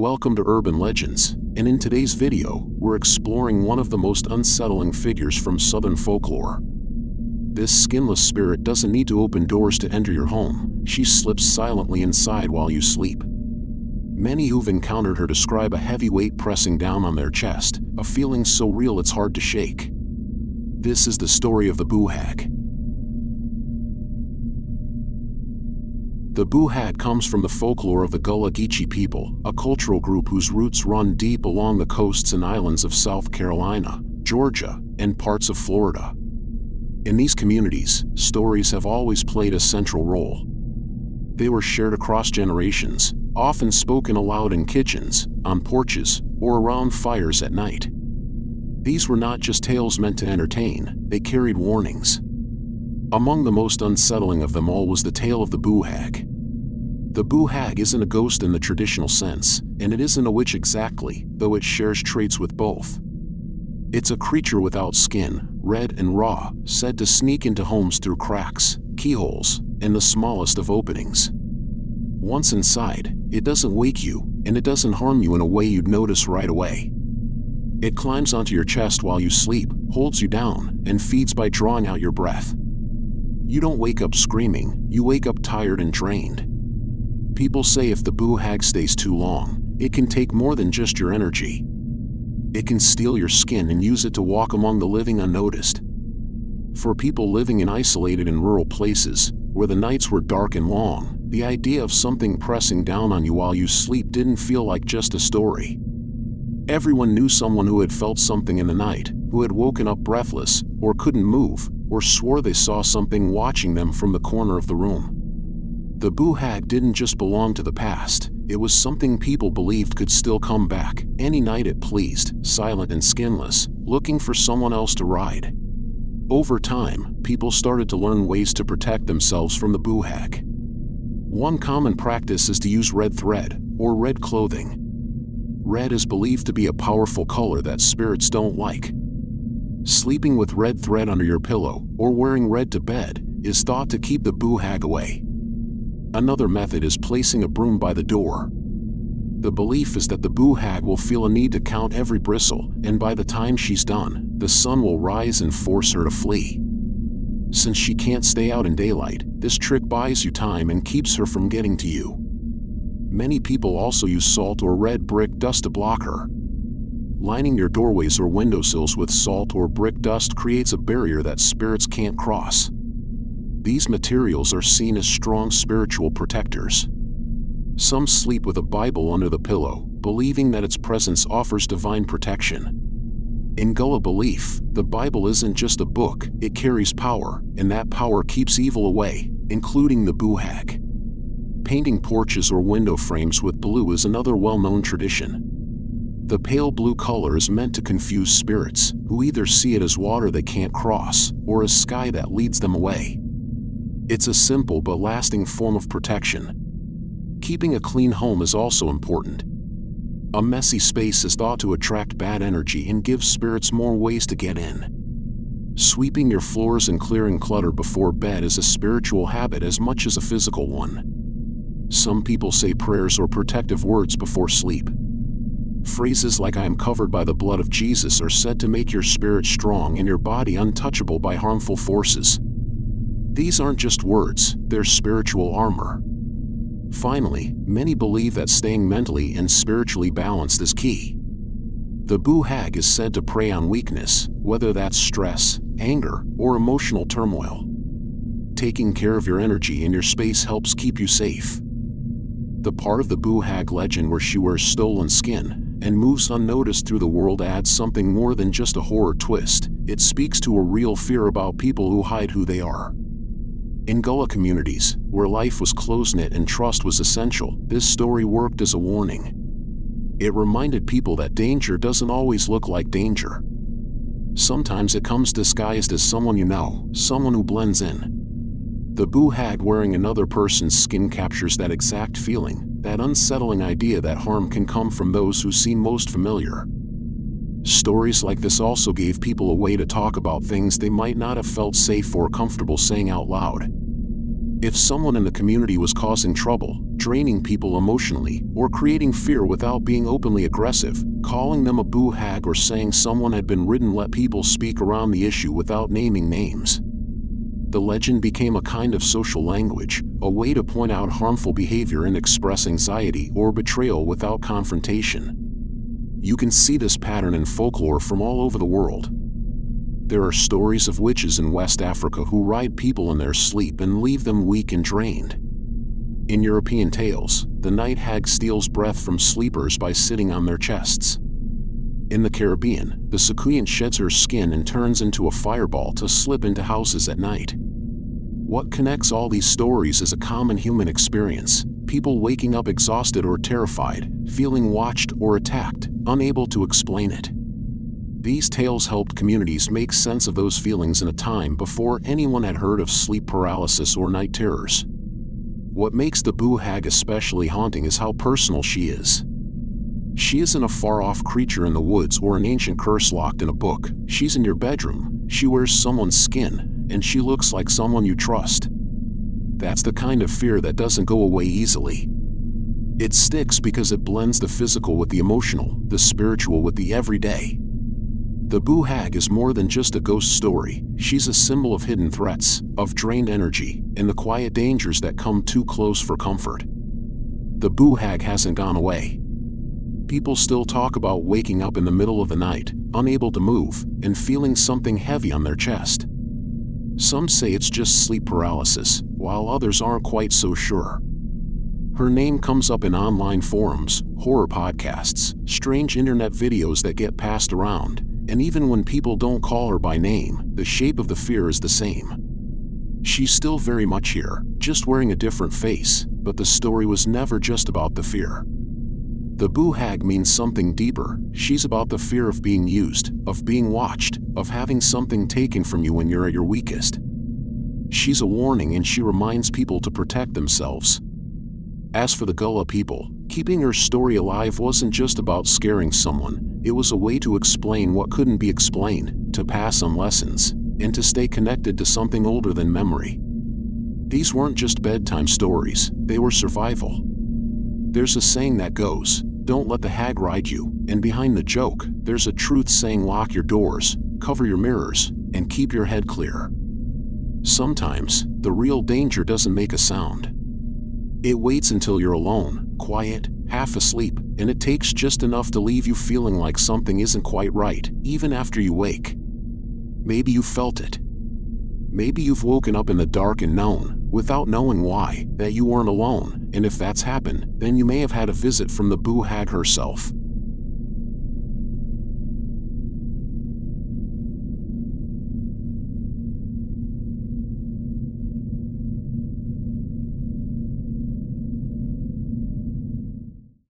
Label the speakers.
Speaker 1: Welcome to Urban Legends, and in today's video, we're exploring one of the most unsettling figures from Southern folklore. This skinless spirit doesn't need to open doors to enter your home. She slips silently inside while you sleep. Many who've encountered her describe a heavy weight pressing down on their chest, a feeling so real it's hard to shake. This is the story of the Boo Hag. The Boo Hag comes from the folklore of the Gullah people, a cultural group whose roots run deep along the coasts and islands of South Carolina, Georgia, and parts of Florida. In these communities, stories have always played a central role. They were shared across generations, often spoken aloud in kitchens, on porches, or around fires at night. These were not just tales meant to entertain, they carried warnings. Among the most unsettling of them all was the tale of the Boo Hag. The Boo Hag isn't a ghost in the traditional sense, and it isn't a witch exactly, though it shares traits with both. It's a creature without skin, red and raw, said to sneak into homes through cracks, keyholes, and the smallest of openings. Once inside, it doesn't wake you, and it doesn't harm you in a way you'd notice right away. It climbs onto your chest while you sleep, holds you down, and feeds by drawing out your breath. You don't wake up screaming, you wake up tired and drained. People say if the Boo Hag stays too long, it can take more than just your energy. It can steal your skin and use it to walk among the living unnoticed. For people living in isolated and rural places, where the nights were dark and long, the idea of something pressing down on you while you sleep didn't feel like just a story. Everyone knew someone who had felt something in the night, who had woken up breathless, or couldn't move, or swore they saw something watching them from the corner of the room. The Boo Hag didn't just belong to the past, it was something people believed could still come back, any night it pleased, silent and skinless, looking for someone else to ride. Over time, people started to learn ways to protect themselves from the Boo Hag. One common practice is to use red thread, or red clothing. Red is believed to be a powerful color that spirits don't like. Sleeping with red thread under your pillow, or wearing red to bed, is thought to keep the Boo Hag away. Another method is placing a broom by the door. The belief is that the Boo Hag will feel a need to count every bristle, and by the time she's done, the sun will rise and force her to flee. Since she can't stay out in daylight, this trick buys you time and keeps her from getting to you. Many people also use salt or red brick dust to block her. Lining your doorways or windowsills with salt or brick dust creates a barrier that spirits can't cross. These materials are seen as strong spiritual protectors. Some sleep with a Bible under the pillow, believing that its presence offers divine protection. In Gullah belief, the Bible isn't just a book, it carries power, and that power keeps evil away, including the Boo Hag. Painting porches or window frames with blue is another well-known tradition. The pale blue color is meant to confuse spirits, who either see it as water they can't cross, or as sky that leads them away. It's a simple but lasting form of protection. Keeping a clean home is also important. A messy space is thought to attract bad energy and give spirits more ways to get in. Sweeping your floors and clearing clutter before bed is a spiritual habit as much as a physical one. Some people say prayers or protective words before sleep. Phrases like "I am covered by the blood of Jesus" are said to make your spirit strong and your body untouchable by harmful forces. These aren't just words, they're spiritual armor. Finally, many believe that staying mentally and spiritually balanced is key. The Boo Hag is said to prey on weakness, whether that's stress, anger, or emotional turmoil. Taking care of your energy and your space helps keep you safe. The part of the Boo Hag legend where she wears stolen skin and moves unnoticed through the world adds something more than just a horror twist. It speaks to a real fear about people who hide who they are. In Gullah communities, where life was close-knit and trust was essential, this story worked as a warning. It reminded people that danger doesn't always look like danger. Sometimes it comes disguised as someone you know, someone who blends in. The Boo Hag wearing another person's skin captures that exact feeling, that unsettling idea that harm can come from those who seem most familiar. Stories like this also gave people a way to talk about things they might not have felt safe or comfortable saying out loud. If someone in the community was causing trouble, draining people emotionally, or creating fear without being openly aggressive, calling them a Boo Hag or saying someone had been ridden let people speak around the issue without naming names. The legend became a kind of social language, a way to point out harmful behavior and express anxiety or betrayal without confrontation. You can see this pattern in folklore from all over the world. There are stories of witches in West Africa who ride people in their sleep and leave them weak and drained. In European tales, the night hag steals breath from sleepers by sitting on their chests. In the Caribbean, the Sequoian sheds her skin and turns into a fireball to slip into houses at night. What connects all these stories is a common human experience: people waking up exhausted or terrified, feeling watched or attacked, unable to explain it. These tales helped communities make sense of those feelings in a time before anyone had heard of sleep paralysis or night terrors. What makes the Boo Hag especially haunting is how personal she is. She isn't a far-off creature in the woods or an ancient curse locked in a book. She's in your bedroom, she wears someone's skin, and she looks like someone you trust. That's the kind of fear that doesn't go away easily. It sticks because it blends the physical with the emotional, the spiritual with the everyday. The Boo Hag is more than just a ghost story. She's a symbol of hidden threats, of drained energy, and the quiet dangers that come too close for comfort. The Boo Hag hasn't gone away. People still talk about waking up in the middle of the night, unable to move, and feeling something heavy on their chest. Some say it's just sleep paralysis, while others aren't quite so sure. Her name comes up in online forums, horror podcasts, strange internet videos that get passed around, and even when people don't call her by name, the shape of the fear is the same. She's still very much here, just wearing a different face, but the story was never just about the fear. The Boo Hag means something deeper. She's about the fear of being used, of being watched, of having something taken from you when you're at your weakest. She's a warning, and she reminds people to protect themselves. As for the Gullah people, keeping her story alive wasn't just about scaring someone. It was a way to explain what couldn't be explained, to pass on lessons, and to stay connected to something older than memory. These weren't just bedtime stories, they were survival. There's a saying that goes, "Don't let the hag ride you," and behind the joke, there's a truth saying lock your doors, cover your mirrors, and keep your head clear. Sometimes, the real danger doesn't make a sound. It waits until you're alone, quiet, half asleep, and it takes just enough to leave you feeling like something isn't quite right, even after you wake. Maybe you felt it. Maybe you've woken up in the dark and known, without knowing why, that you weren't alone, and if that's happened, then you may have had a visit from the Boo Hag herself.